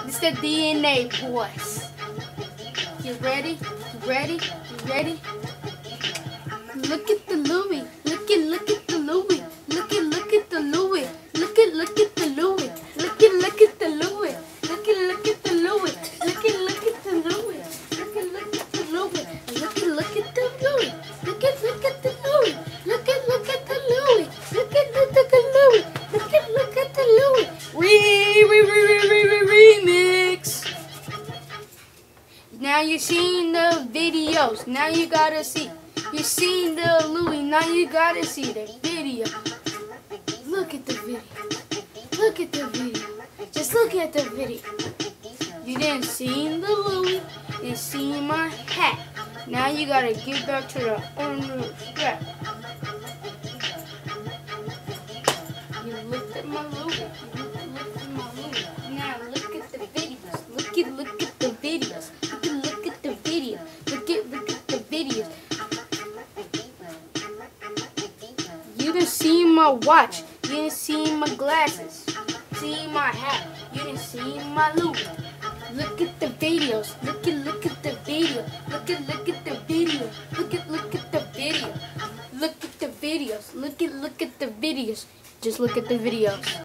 It's the DNA boys. You ready? You ready? You ready? Look at the Louis. Look at the Louis. Look at the Louis. Look at the Louis. Look at the Louis. Look at the Louis. Look at the Louis. Look at the Louis. Look at the Louis. Look at the Louis. Look at the Louis. Look at the Louis. Look at the Louis. Remix. Now you're seeing the videos. Now you gotta see. You seen the Louis. Now you gotta see the video. Look at the video. Look at the video. Just look at the video. You didn't see the Louis. You didn't see my hat. Now you gotta get back to the owner's strap. You looked at my Louis. You looked at my Louis. Now look at the videos. Look at the videos. Look at the video. Look at the videos. You didn't see my watch. You didn't see my glasses. See my hat. You didn't see my Louis. Look at the videos. Look at the video. Look at the video. Look at the video. Look at the videos. Look at the videos. Just look at the videos.